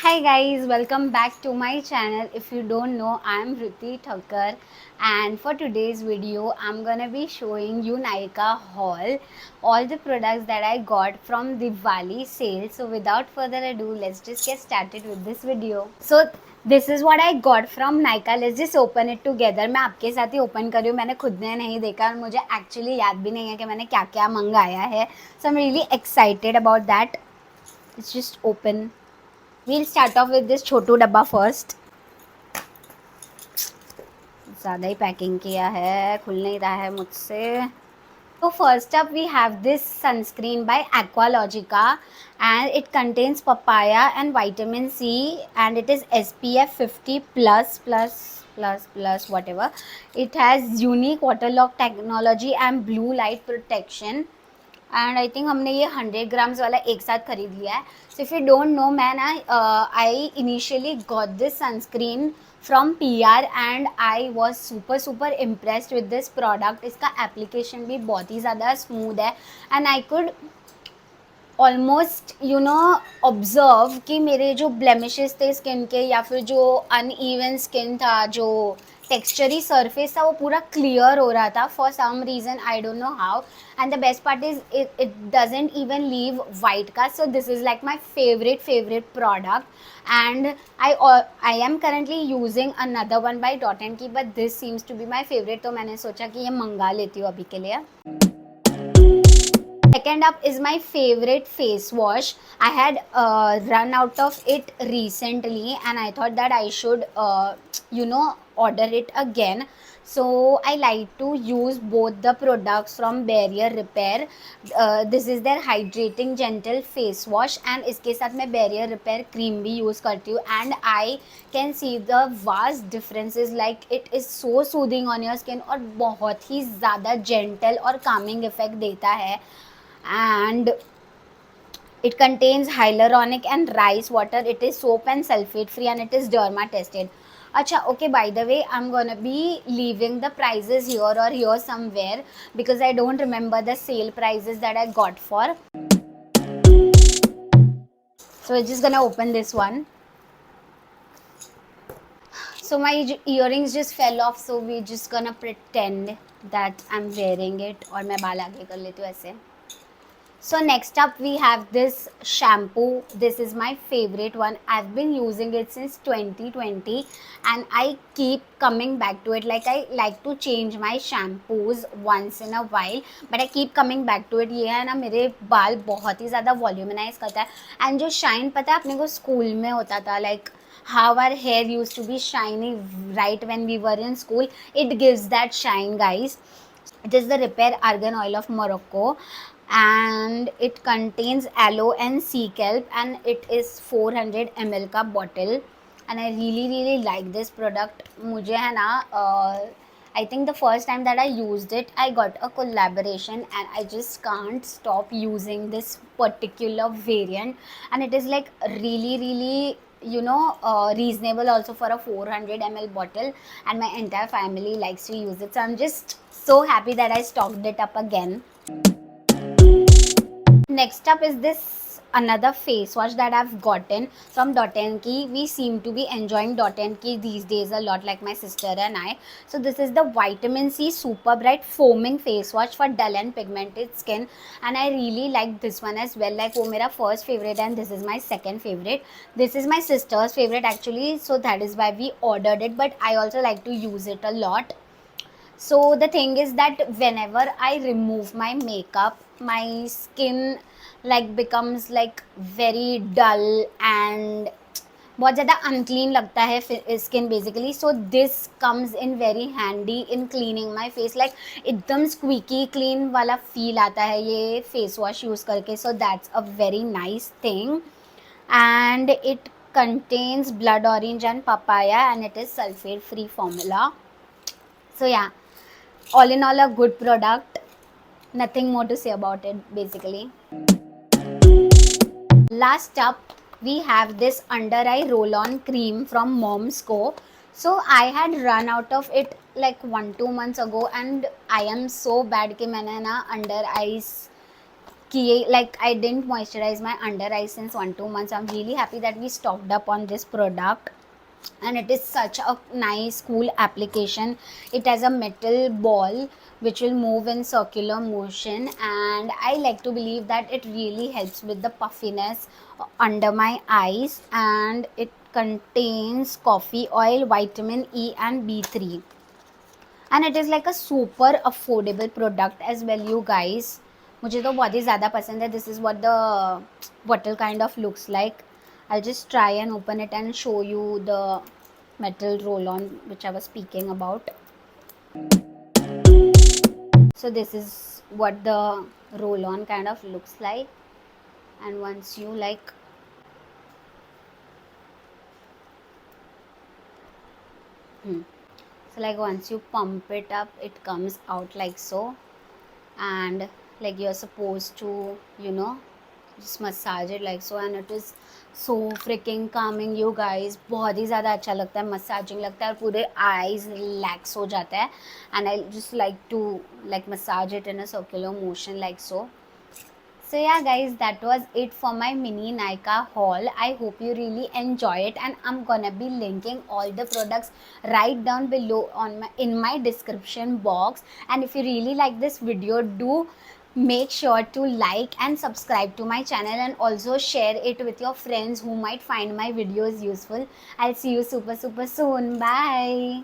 Hi guys, welcome back to my channel. If you don't know, I'm Riti Thakkar, and for today's video I'm gonna be showing you Nykaa haul, all the products that I got from Diwali sale. So without further ado, let's just get started with this video. So this is what I got from Nykaa. Let's just open it together. मैं आपके साथ ही open कर रही हूँ. मैंने खुद ने नहीं देखा और मुझे एक्चुअली याद भी नहीं है कि मैंने क्या क्या मंगाया है. So I'm really excited about that. Let's just open. We'll start off with this छोटू डब्बा फर्स्ट. ज़्यादा ही पैकिंग किया है, खुल नहीं रहा है मुझसे. So first up we have this sunscreen by Aqualogica and it contains papaya and vitamin C and it is SPF 50 plus whatever. It has unique water lock technology and blue light protection. And I think हमने ये 100 grams वाला एक साथ खरीद लिया है. So if you don't know, मैं ना I initially got this sunscreen from PR and I was super impressed with this product. इसका एप्लीकेशन भी बहुत ही ज़्यादा स्मूथ है and I could almost observe कि मेरे जो ब्लेमिशेस थे स्किन के या फिर जो अनइवन स्किन था, जो टेक्सचरी सरफेस था, वो पूरा क्लियर हो रहा था for some reason. I don't know how. And the best part is it doesn't even leave white cast. So this is like my favourite product and I am currently using another one by Dot and Key, but this seems to be my favourite. तो मैंने सोचा कि ये मंगा लेती हूँ अभी के लिए. Second up is my favorite face wash. I had run out of it recently and I thought that I should order it again. So I like to use both the products from Barrier Repair. This is their hydrating gentle face wash and इसके साथ मैं Barrier Repair cream भी use करती हूँ and I can see the vast differences. Like it is so soothing on your skin और बहुत ही ज़्यादा gentle और calming effect देता है. And it contains hyaluronic and rice water. It is soap and sulfate free and it is derma tested. Acha, okay, by the way, I'm gonna be leaving the prices here or here somewhere because I don't remember the sale prices that I got for. So we're just gonna open this one. So my earrings just fell off, so we're just gonna pretend that I'm wearing it. और मैं बाल आगे कर लेती हूँ ऐसे. So next up we have this shampoo. This is my favorite one. I've been using it since 2020 and I keep coming back to it. Like I like to change my shampoos once in a while, but I keep coming back to it. ये है ना, मेरे बाल बहुत ही ज़्यादा volumise करता है एंड जो शाइन पता है अपने को स्कूल में होता था, like how our hair used to be shiny right when we were in school. It gives that shine, guys. It is the Repair Argan Oil of Morocco and it contains aloe and sea kelp and it is 400 ml का bottle and I really like this product. मुझे है ना I think the first time that I used it, I got a collaboration and I just can't stop using this particular variant and it is like really reasonable also for a 400 ml bottle and my entire family likes to use it. So I'm just so happy that I stocked it up again. Next up is this another face wash that I've gotten from Dot & Key. We seem to be enjoying Dot & Key these days a lot, like my sister and I. So this is the Vitamin C Super Bright Foaming Face Wash for dull and pigmented skin and I really like this one as well. Like वो मेरा first favorite and this is my second favorite. This is my sister's favorite actually, so that is why we ordered it, but I also like to use it a lot. So the thing is that whenever I remove my makeup, my skin like becomes like very dull and बहुत ज़्यादा unclean लगता है skin basically. So this comes in very handy in cleaning my face. Like एकदम squeaky clean वाला feel आता है ये face wash use करके. So that's a very nice thing. And it contains blood orange and papaya and it is sulfate free formula. So yeah, all in all a good product. Nothing more to say about it basically. Last up we have this under eye roll on cream from Mom's Co. So I had run out of it like 1-2 months ago and I am so bad कि मैंने ना under eyes like I didn't moisturize my under eyes since 1-2 months. I'm really happy that we stocked up on this product, and it is such a nice cool application. It has a metal ball which will move in circular motion, and I like to believe that it really helps with the puffiness under my eyes. And it contains coffee oil, vitamin E and B3, and it is like a super affordable product as well, you guys. मुझे तो बहुत ही ज़्यादा पसंद है. This is what the bottle kind of looks like. I'll just try and open it and show you the metal roll-on which I was speaking about. So this is what the roll-on kind of looks like, and once you like so like once you pump it up, it comes out like so, and like you're supposed to, you know, just massage it like so, and it is so freaking calming, you guys. बहुत ही ज़्यादा अच्छा लगता है, massaging लगता है और पूरे eyes relax हो जाता है. And I just like to like massage it in a circular motion like so. So yeah guys, that was it for my mini Nykaa haul. I hope you really enjoy it, and I'm gonna be linking all the products right down below on in my description box. And if you really like this video, do make sure to like and subscribe to my channel, and also share it with your friends who might find my videos useful. I'll see you super soon. Bye.